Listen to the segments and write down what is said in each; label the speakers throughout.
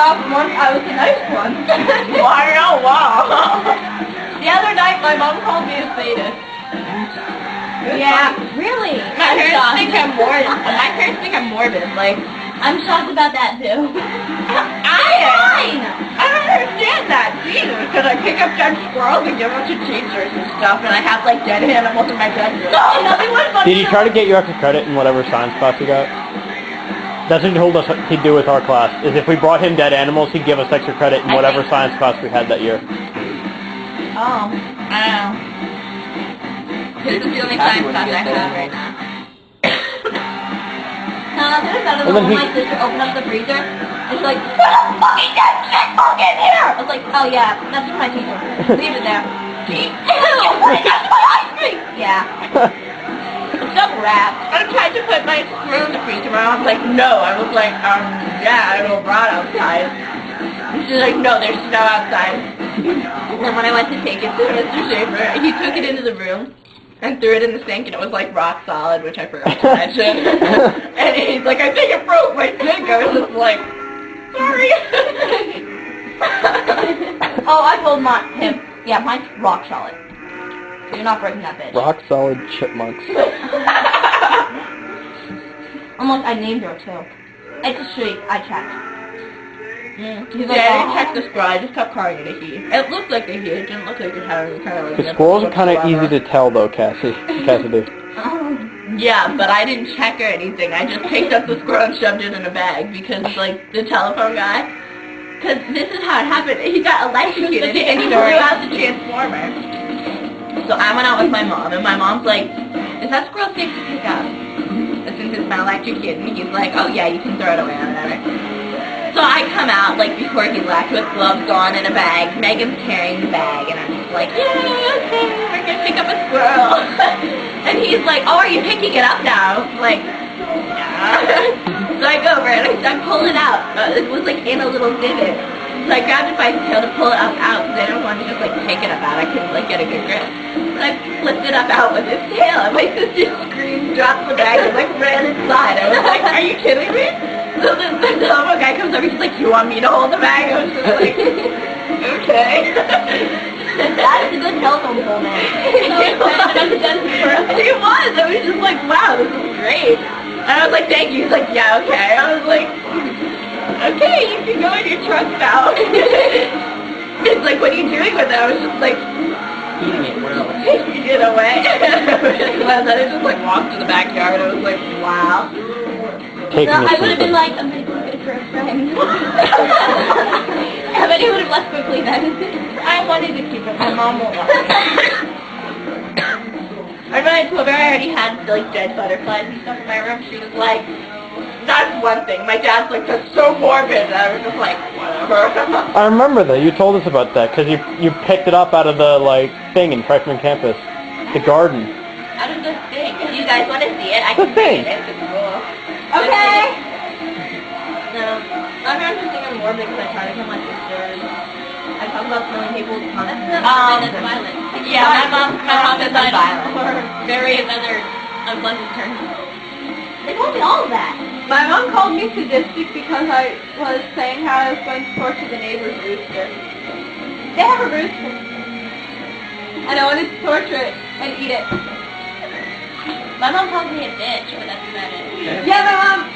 Speaker 1: tough once I was a nice one.
Speaker 2: Wow.
Speaker 1: The other night, my mom called me a sadist.
Speaker 3: Yeah, really?
Speaker 2: My parents think I'm morbid. Like,
Speaker 3: I'm shocked about that too.
Speaker 2: I don't understand that either, because I pick up dead squirrels and give them to teachers and stuff, and I have like dead animals in my bedroom.
Speaker 4: Did he try to get you extra credit in whatever science class you got? That's what he told us he'd do with our class, is if we brought him dead animals, he'd give us extra credit in whatever science class we had that year.
Speaker 2: Oh, I don't know. This is the only science class I have right now.
Speaker 3: There's another
Speaker 4: And
Speaker 3: one
Speaker 4: then
Speaker 3: when my sister opened up the freezer, and she's like, "Put a fucking dead chick bug in here!" I was like, "Oh yeah, that's for my teacher. Leave it there." Ew, what is that? My ice cream! Yeah.
Speaker 2: Some rat. I tried to put my screw in the freezer. My mom's like, no. I was like, yeah, I will rot outside. And she's like, no, there's snow outside. And then when I went to take it to Mr. Schaffer, he took it into the room and threw it in the sink, and it was like rock solid, which I forgot to mention. And he's like, I think it broke my sink. I was just like, sorry.
Speaker 3: Oh, I told him, yeah, mine's rock solid. So you're not breaking that bitch.
Speaker 4: Rock solid chipmunks.
Speaker 3: Almost, I named her too. It's a streak, I checked. He's like,
Speaker 2: Yeah, I
Speaker 3: "Oh."
Speaker 2: didn't check the squirrel. I just kept calling it a he. It looked like a he. It didn't look like it had any kind of like...
Speaker 4: The squirrels are kind of easy to tell though, Cassidy.
Speaker 2: Yeah, but I didn't check or anything. I just picked up the squirrel and shoved it in a bag because, like, the telephone guy... Because this is how it happened. He got electrocuted and he blew out the transformer. So I went out with my mom, and my mom's like, is that squirrel safe to pick up? Since it's been electrocuted, and he's like, oh yeah, you can throw it away or whatever. So I come out, like, before he left with gloves on and a bag. Megan's carrying the bag, and I'm just like, yay, okay, we're gonna pick up a squirrel. And he's like, oh, are you picking it up now? Like, yeah. So I go over and I pull it out. It was, like, in a little divot. So I grabbed it by the tail to pull it up out, because I didn't want to just, like, take it up out. I couldn't, like, get a good grip. So I flipped it up out with its tail, and my sister screamed, dropped the bag, and, like, ran inside. I was like, are you kidding me? So the telephone guy comes over, he's like, you want me to hold the bag? I was just like, okay.
Speaker 3: That's a good telephone pole, man.
Speaker 2: He was. I was just like, wow, this is great. And I was like, thank you. He's like, yeah, okay. I was like, okay, you can go in your truck now. It's like, what are you doing with it? I was just like, eating it well. Taking it away. And then I just like walked to the backyard. I was like, wow.
Speaker 4: Taking
Speaker 3: No, I
Speaker 4: it
Speaker 3: would have been
Speaker 4: from
Speaker 3: like, I'm gonna go get it for a friend. Yeah, but he would have left quickly then.
Speaker 2: I wanted to keep it. My mom won't let me. I mean, I told her I already had like dead butterflies and stuff in my room. She was like, that's one thing. My dad's like, that's so morbid. And I was just like, whatever.
Speaker 4: I remember that. You told us about that, because you picked it up out of the, like, thing in freshman campus. The garden.
Speaker 2: Out of the thing. If you guys want to see it, I
Speaker 4: The
Speaker 2: can
Speaker 4: thing.
Speaker 2: see it. It's cool.
Speaker 3: Okay.
Speaker 2: No. I'm not just thinking morbid because I try to kill my sisters. I talk about killing people with comments.
Speaker 3: That's violent.
Speaker 2: Yeah, my mom is violent. Or various other unpleasant terms.
Speaker 3: They told me all of that.
Speaker 1: My mom called me sadistic because I was saying how I was going to torture the neighbor's rooster. They have a rooster. And I wanted to torture it and eat it.
Speaker 3: My mom called me a bitch, but that's about it.
Speaker 1: Yeah, my mom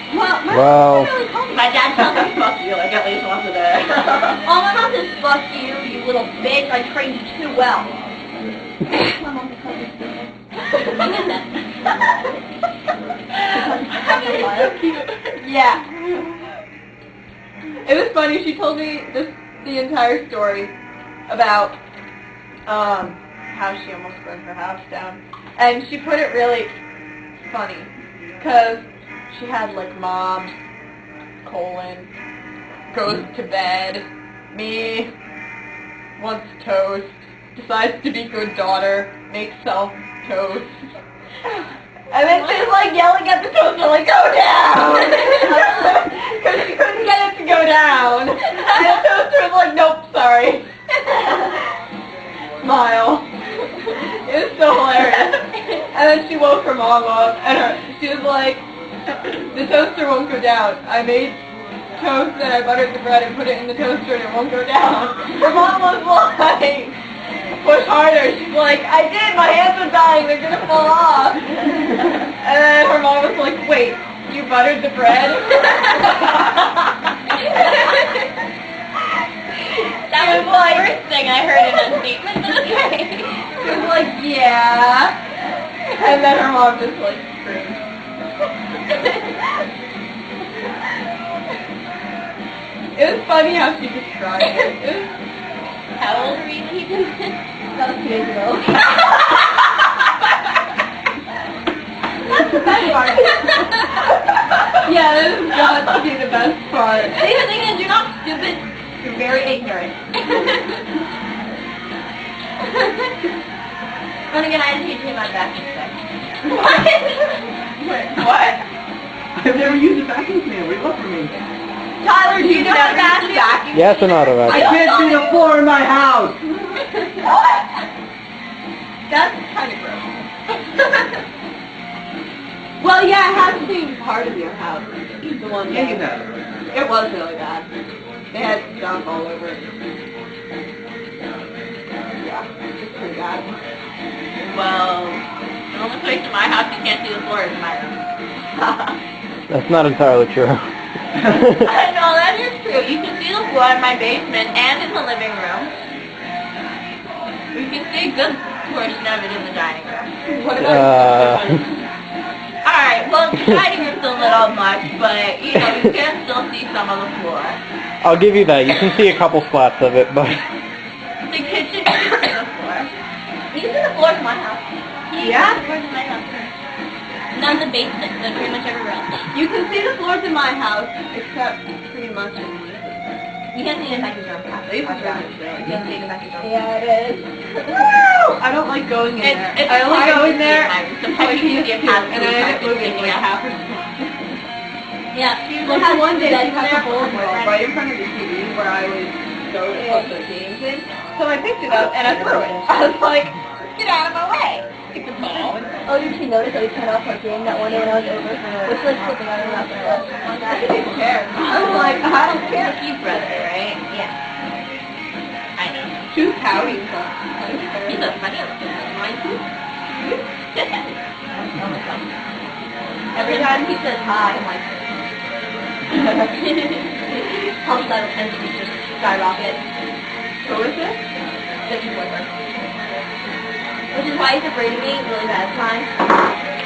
Speaker 4: Well,
Speaker 1: really called me.
Speaker 2: My dad tells me fuck you like at least once a day.
Speaker 3: Oh, my mom says, fuck you, you little bitch, I trained you too well. My mom just called me stupid. I get that.
Speaker 1: So cute. Yeah. It was funny, she told me the entire story about how she almost burned her house down. And she put it really funny, because she had like mom, colon, goes to bed, me, wants toast, decides to be good daughter, makes self toast. And then she's like yelling at the toaster like, go down! Because she couldn't get it to go down. And the toaster was like, nope, sorry. Smile. It was so hilarious. And then she woke her mom up, and she was like, the toaster won't go down. I made toast and I buttered the bread and put it in the toaster and it won't go down. Her mom was like, push harder. She's like, I did, my hands are dying, they're gonna fall off. And then her mom was like, wait, you buttered the bread?
Speaker 3: That was the first thing I heard in a statement today.
Speaker 1: She was like, yeah. And then her mom just like screamed. It was funny how she described it.
Speaker 3: How old were you when you did this?
Speaker 1: That was 2 days ago. That's the best part. Yeah, this has got to be the best part.
Speaker 3: See, the thing is, you're not stupid. You're very ignorant. But again, I didn't teach you about vacuum sex.
Speaker 1: What? Wait, what?
Speaker 5: I've never used a vacuum cleaner. What do you want from me?
Speaker 1: Tyler, do you know what vacuum?
Speaker 4: Yes or not,
Speaker 5: I
Speaker 4: Rebecca?
Speaker 5: can't see the floor in my house.
Speaker 1: What? That's kind of gross. Well, yeah, it has to be part of your house. The one
Speaker 5: Yeah, you
Speaker 1: that
Speaker 5: know.
Speaker 1: it was really bad. They had stuff all over it. Yeah, it's pretty bad.
Speaker 3: Well, the only place in my house you can't see the floor is my room.
Speaker 4: That's not entirely true.
Speaker 3: I know, that is true. You can see the floor in my basement and in the living room. You can see a good portion of it in the dining room.
Speaker 1: What about
Speaker 3: Alright, well, the dining room's a little much, but, you know, you can still see some of the floor.
Speaker 4: I'll give you that. You can see a couple splats of it, but
Speaker 3: The kitchen, you can see the floor. You can see the floor from my house.
Speaker 1: Yeah?
Speaker 3: The floors in my house. Not the basement, but pretty much everywhere else.
Speaker 1: You can see the floors in my house, except pretty much in Lisa's.
Speaker 3: You can't see the vacuum drum.
Speaker 1: Lisa's room is
Speaker 3: You
Speaker 1: really
Speaker 3: can't see the vacuum drum.
Speaker 1: Yeah, it is. I don't like going in there.
Speaker 3: It's
Speaker 1: I only
Speaker 3: hard
Speaker 1: go
Speaker 3: to
Speaker 1: in
Speaker 3: see
Speaker 1: there
Speaker 3: in my room.
Speaker 1: to
Speaker 3: Sometimes
Speaker 1: like
Speaker 3: you can see a pass
Speaker 1: and then I end up moving like half or
Speaker 3: Yeah,
Speaker 1: Like the one day I had
Speaker 3: there
Speaker 1: the bowl right in front of the TV where I would go to put the games in. So I picked it up and I threw it. I was like,
Speaker 3: Get out of my way. It's a ball.
Speaker 1: oh, did she notice that we turned off our game that one day when I was over? Which like flipping out of my mouth. I didn't care. I was like, I don't care.
Speaker 3: He's brother, right? Yeah. I know.
Speaker 1: Too pouty.
Speaker 3: He's a funny little mine too. Every time he says hi, I'm like, homicidal tendencies just skyrocket.
Speaker 1: Who is it?
Speaker 3: Victor's boyfriend. Which is why he's afraid of me really bad times.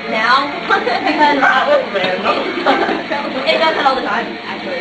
Speaker 3: Now, because
Speaker 5: That was random.
Speaker 3: it does it all the time, actually.